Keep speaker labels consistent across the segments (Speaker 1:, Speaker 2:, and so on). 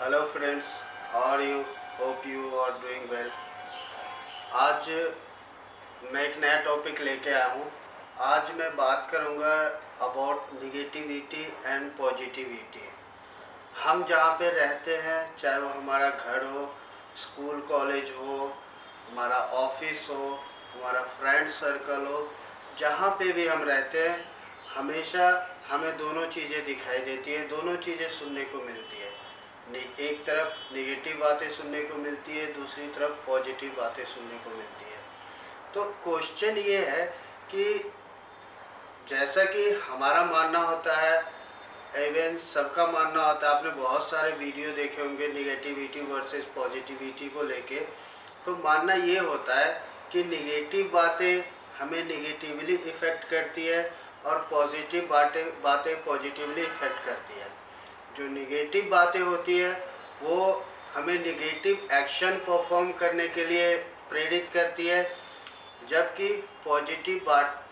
Speaker 1: Hello friends, how are you? Hope you are doing well. आज मैं एक नया टॉपिक लेके आया हूँ। आज मैं बात करूँगा अबाउट निगेटिविटी एंड पॉजिटिविटी। हम जहाँ पे रहते हैं, चाहे वो हमारा घर हो, स्कूल कॉलेज हो, हमारा ऑफिस हो, हमारा फ्रेंड सर्कल हो, जहाँ पे भी हम रहते हैं, हमेशा हमें दोनों चीज़ें दिखाई देती है, दोनों चीज़ें सुनने को मिलती है। एक तरफ नेगेटिव बातें सुनने को मिलती है, दूसरी तरफ पॉजिटिव बातें सुनने को मिलती है। तो क्वेश्चन ये है कि जैसा कि हमारा मानना होता है, इवन सबका मानना होता है, आपने बहुत सारे वीडियो देखे होंगे निगेटिविटी वर्सेस पॉजिटिविटी को लेके। तो मानना ये होता है कि निगेटिव बातें हमें निगेटिवली इफ़ेक्ट करती है और पॉजिटिव बातें पॉजिटिवली इफ़ेक्ट करती है। जो निगेटिव बातें होती है वो हमें निगेटिव एक्शन परफॉर्म करने के लिए प्रेरित करती है, जबकि पॉजिटिव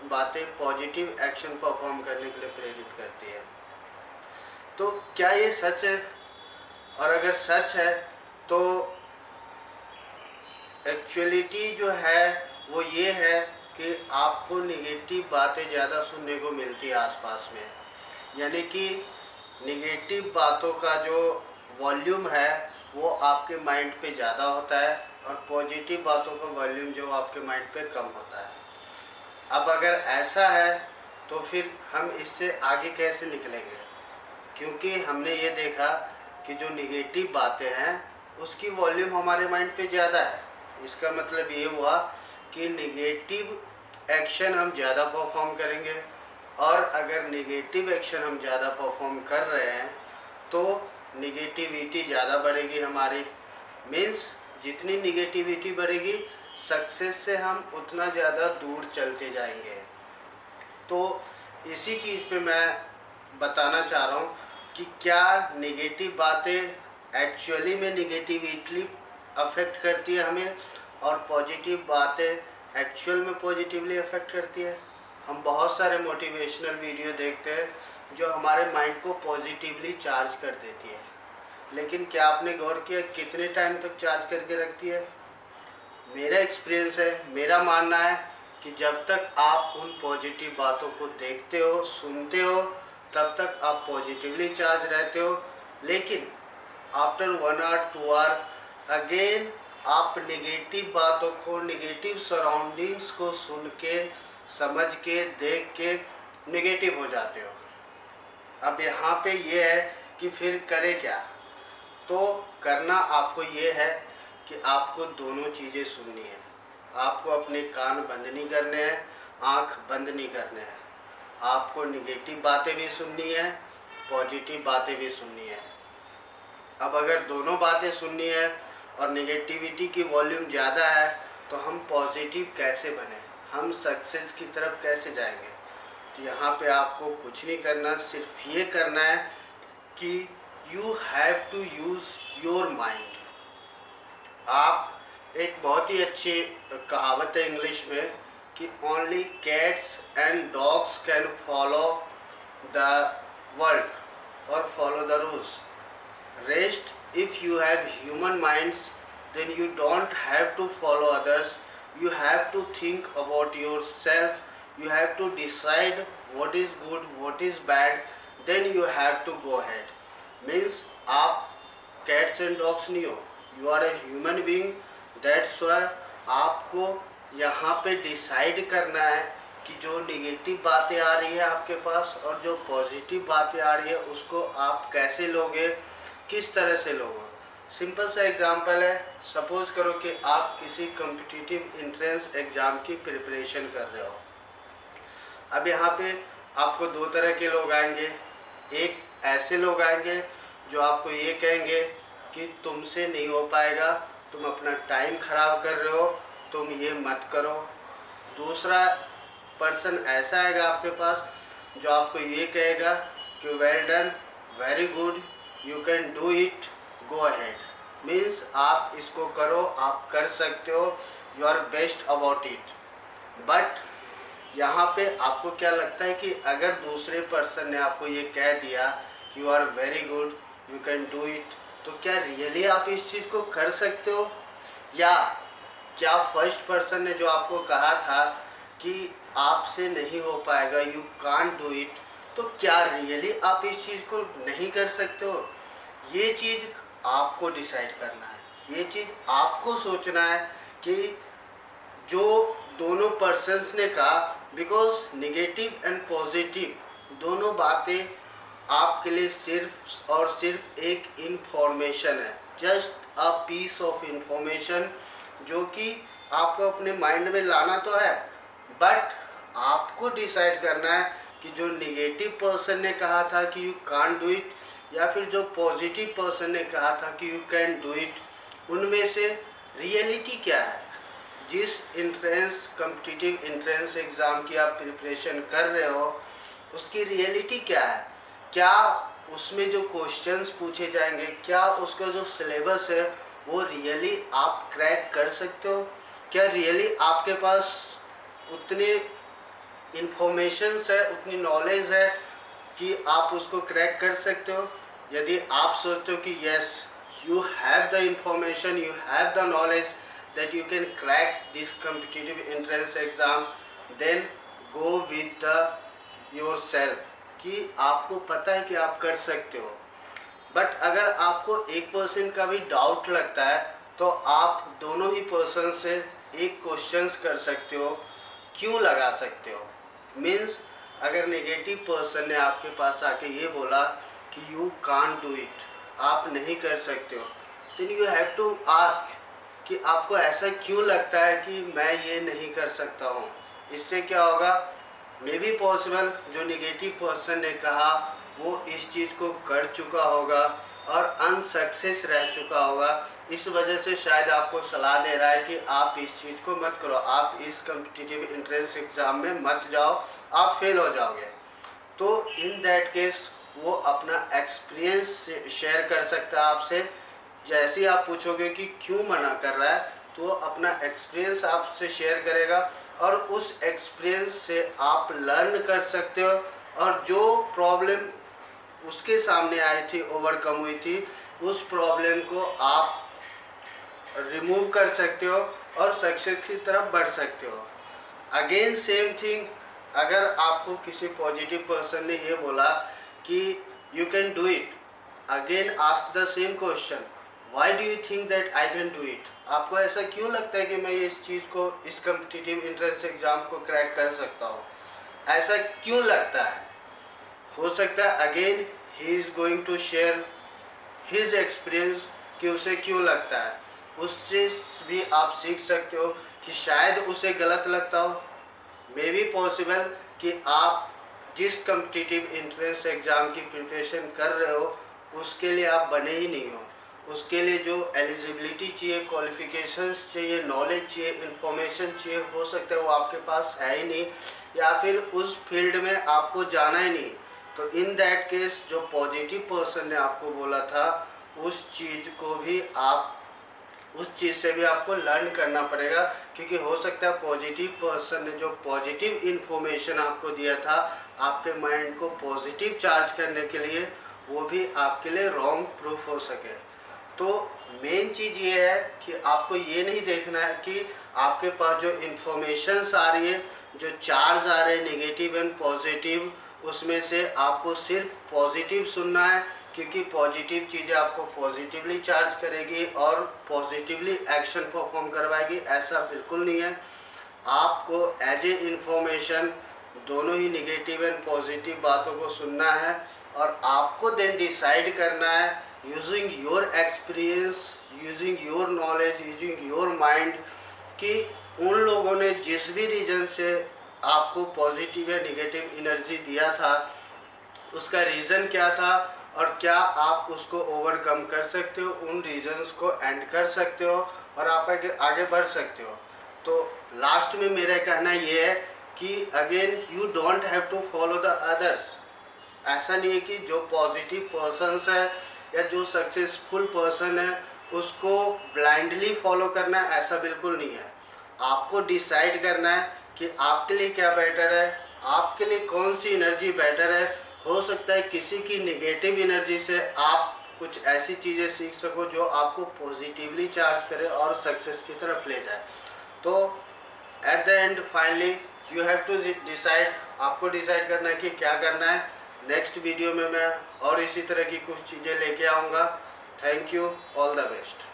Speaker 1: बातें पॉजिटिव एक्शन परफॉर्म करने के लिए प्रेरित करती है। तो क्या ये सच है? और अगर सच है तो एक्चुअलिटी जो है वो ये है कि आपको निगेटिव बातें ज़्यादा सुनने को मिलती है आसपास में। यानी कि निगेटिव बातों का जो वॉल्यूम है वो आपके माइंड पे ज़्यादा होता है और पॉजिटिव बातों का वॉल्यूम जो आपके माइंड पे कम होता है। अब अगर ऐसा है तो फिर हम इससे आगे कैसे निकलेंगे? क्योंकि हमने ये देखा कि जो निगेटिव बातें हैं उसकी वॉल्यूम हमारे माइंड पे ज़्यादा है। इसका मतलब ये हुआ कि निगेटिव एक्शन हम ज़्यादा परफॉर्म करेंगे, और अगर निगेटिव एक्शन हम ज़्यादा परफॉर्म कर रहे हैं तो निगेटिविटी ज़्यादा बढ़ेगी हमारी। मीन्स जितनी निगेटिविटी बढ़ेगी, सक्सेस से हम उतना ज़्यादा दूर चलते जाएंगे। तो इसी चीज़ पे मैं बताना चाह रहा हूँ कि क्या निगेटिव बातें एक्चुअली में निगेटिविटली अफेक्ट करती है हमें, और पॉजिटिव बातें एक्चुअल में पॉजिटिवली अफेक्ट करती है। हम बहुत सारे मोटिवेशनल वीडियो देखते हैं जो हमारे माइंड को पॉजिटिवली चार्ज कर देती है, लेकिन क्या आपने गौर किया कितने टाइम तक चार्ज करके रखती है? मेरा एक्सपीरियंस है, मेरा मानना है कि जब तक आप उन पॉजिटिव बातों को देखते हो, सुनते हो, तब तक आप पॉजिटिवली चार्ज रहते हो। लेकिन आफ्टर 1 आवर 2 आवर अगेन आप नेगेटिव बातों को, नेगेटिव सराउंडिंग्स को सुन के, समझ के, देख के नेगेटिव हो जाते हो। अब यहाँ पे ये है कि फिर करें क्या? तो करना आपको ये है कि आपको दोनों चीज़ें सुननी है। आपको अपने कान बंद नहीं करने हैं, आँख बंद नहीं करने हैं। आपको निगेटिव बातें भी सुननी है, पॉजिटिव बातें भी सुननी है। अब अगर दोनों बातें सुननी है और निगेटिविटी की वॉल्यूम ज़्यादा है तो हम पॉजिटिव कैसे बने, हम सक्सेस की तरफ कैसे जाएंगे? तो यहाँ पे आपको कुछ नहीं करना, सिर्फ ये करना है कि you have to use your mind. आप एक बहुत ही अच्छी कहावत है इंग्लिश में कि only cats and dogs can follow the world और follow the rules. Rest, if you have human minds, then you don't have to follow others. You have to think about yourself. You have to decide what is good, what is bad. Then you have to go ahead. Means आप cats and dogs नहीं हो. You are a human being. That's why आपको यहाँ पे decide करना है कि जो नेगेटिव बातें आ रही है आपके पास और जो पॉजिटिव बातें आ रही है उसको आप कैसे लोगे, किस तरह से लोगे। सिंपल सा एग्जांपल है, सपोज करो कि आप किसी कॉम्पिटिटिव एंट्रेंस एग्ज़ाम की प्रिपरेशन कर रहे हो। अब यहाँ पे आपको दो तरह के लोग आएंगे। एक ऐसे लोग आएंगे जो आपको ये कहेंगे कि तुमसे नहीं हो पाएगा, तुम अपना टाइम ख़राब कर रहे हो, तुम ये मत करो। दूसरा पर्सन ऐसा आएगा आपके पास जो आपको ये कहेगा कि well done, very good, you can do it, go ahead. Means आप इसको करो, आप कर सकते हो, you are best about it. But यहाँ पे आपको क्या लगता है कि अगर दूसरे पर्सन ने आपको ये कह दिया कि you are very good, you can do it, तो क्या रियली आप इस चीज़ को कर सकते हो, या क्या फर्स्ट पर्सन ने जो आपको कहा था कि आपसे नहीं हो पाएगा, यू कांट डू इट, तो क्या रियली आप इस चीज़ को नहीं कर सकते हो? ये चीज़ आपको डिसाइड करना है, ये चीज़ आपको सोचना है कि जो दोनों पर्सन्स ने कहा, बिकॉज नेगेटिव एंड पॉजिटिव दोनों बातें आपके लिए सिर्फ और सिर्फ एक इंफॉर्मेशन है, just a piece of information, जो कि आपको अपने माइंड में लाना तो है, बट आपको डिसाइड करना है कि जो नेगेटिव पर्सन ने कहा था कि यू कांट डू इट, या फिर जो पॉजिटिव पर्सन ने कहा था कि यू कैन डू इट, उनमें से रियलिटी क्या है। जिस इंट्रेंस कॉम्पिटिटिव इंट्रेंस एग्ज़ाम की आप प्रिपरेशन कर रहे हो, उसकी रियलिटी क्या है? क्या उसमें जो क्वेश्चंस पूछे जाएंगे, क्या उसका जो सिलेबस है वो रियली आप क्रैक कर सकते हो? क्या रियली आपके पास उतने इंफॉर्मेशंस है, उतनी नॉलेज है कि आप उसको क्रैक कर सकते हो? यदि आप सोचते हो कि yes, you have the information, you have the knowledge that you can crack this competitive entrance exam, then go with the yourself कि आपको पता है कि आप कर सकते हो। बट अगर आपको 1% का भी डाउट लगता है तो आप दोनों ही पर्सन से एक क्वेश्चंस कर सकते हो, क्यों लगा सकते हो। मीन्स अगर नेगेटिव पर्सन ने आपके पास आके ये बोला कि यू कांट डू इट, आप नहीं कर सकते हो, then you have to ask कि आपको ऐसा क्यों लगता है कि मैं ये नहीं कर सकता हूँ। इससे क्या होगा, मे बी पॉसिबल जो नेगेटिव पर्सन ने कहा वो इस चीज़ को कर चुका होगा और अनसक्सेस रह चुका होगा, इस वजह से शायद आपको सलाह दे रहा है कि आप इस चीज़ को मत करो, आप इस कॉम्पिटिटिव एंट्रेंस एग्ज़ाम में मत जाओ, आप फेल हो जाओगे। तो इन दैट केस वो अपना एक्सपीरियंस शेयर कर सकता है आपसे। जैसे ही आप पूछोगे कि क्यों मना कर रहा है, तो वो अपना एक्सपीरियंस आपसे शेयर करेगा और उस एक्सपीरियंस से आप लर्न कर सकते हो, और जो प्रॉब्लम उसके सामने आई थी, ओवरकम हुई थी, उस प्रॉब्लम को आप रिमूव कर सकते हो और सक्सेस की तरफ बढ़ सकते हो। अगेन सेम थिंग, अगर आपको किसी पॉजिटिव पर्सन ने ये बोला कि you can do it, again ask the same question, why do you think that I can do it. आपको ऐसा क्यों लगता है कि मैं इस चीज़ को, इस कॉम्पिटिटिव एंट्रेंस एग्ज़ाम को क्रैक कर सकता हूँ, ऐसा क्यों लगता है? हो सकता है again he is going to share his experience कि उसे क्यों लगता है। उससे भी आप सीख सकते हो कि शायद उसे गलत लगता हो। मे बी पॉसिबल कि आप जिस कॉम्पिटिटिव एंट्रेंस एग्ज़ाम की प्रिपरेशन कर रहे हो उसके लिए आप बने ही नहीं हो, उसके लिए जो एलिजिबिलिटी चाहिए, क्वालिफिकेशंस चाहिए, नॉलेज चाहिए, इन्फॉर्मेशन चाहिए, हो सकता है वो आपके पास है ही नहीं, या फिर उस फील्ड में आपको जाना ही नहीं। तो इन दैट केस जो पॉजिटिव पर्सन ने आपको बोला था उस चीज़ को भी आप, उस चीज़ से भी आपको लर्न करना पड़ेगा, क्योंकि हो सकता है पॉजिटिव पर्सन ने जो पॉजिटिव इन्फॉर्मेशन आपको दिया था आपके माइंड को पॉजिटिव चार्ज करने के लिए, वो भी आपके लिए रॉन्ग प्रूफ हो सके। तो मेन चीज़ ये है कि आपको ये नहीं देखना है कि आपके पास जो इन्फॉर्मेशंस आ रही है, जो चार्ज आ रहे हैं नेगेटिव एंड पॉजिटिव, उसमें से आपको सिर्फ पॉजिटिव सुनना है, क्योंकि पॉजिटिव चीज़ें आपको पॉजिटिवली चार्ज करेगी और पॉजिटिवली एक्शन परफॉर्म करवाएगी, ऐसा बिल्कुल नहीं है। आपको एज ए इन्फॉर्मेशन दोनों ही नेगेटिव एंड पॉजिटिव बातों को सुनना है, और आपको देन डिसाइड करना है using your experience, using your knowledge, using your mind, कि उन लोगों ने जिस भी रीज़न से आपको पॉजिटिव या नेगेटिव एनर्जी दिया था उसका रीज़न क्या था, और क्या आप उसको ओवरकम कर सकते हो, उन रीजंस को एंड कर सकते हो और आप आगे बढ़ सकते हो। तो लास्ट में मेरा कहना ये है कि again you don't have to follow the others. ऐसा नहीं है कि जो पॉजिटिव पर्सन्स है या जो सक्सेसफुल पर्सन है उसको ब्लाइंडली फॉलो करना है, ऐसा बिल्कुल नहीं है। आपको डिसाइड करना है कि आपके लिए क्या बेटर है, आपके लिए कौन सी एनर्जी बेटर है। हो सकता है किसी की नेगेटिव एनर्जी से आप कुछ ऐसी चीज़ें सीख सको जो आपको पॉजिटिवली चार्ज करे और सक्सेस की तरफ ले जाए। तो at the end finally you have to decide, आपको डिसाइड करना है कि क्या करना है। नेक्स्ट वीडियो में मैं और इसी तरह की कुछ चीज़ें लेके आऊँगा। Thank you, all the best.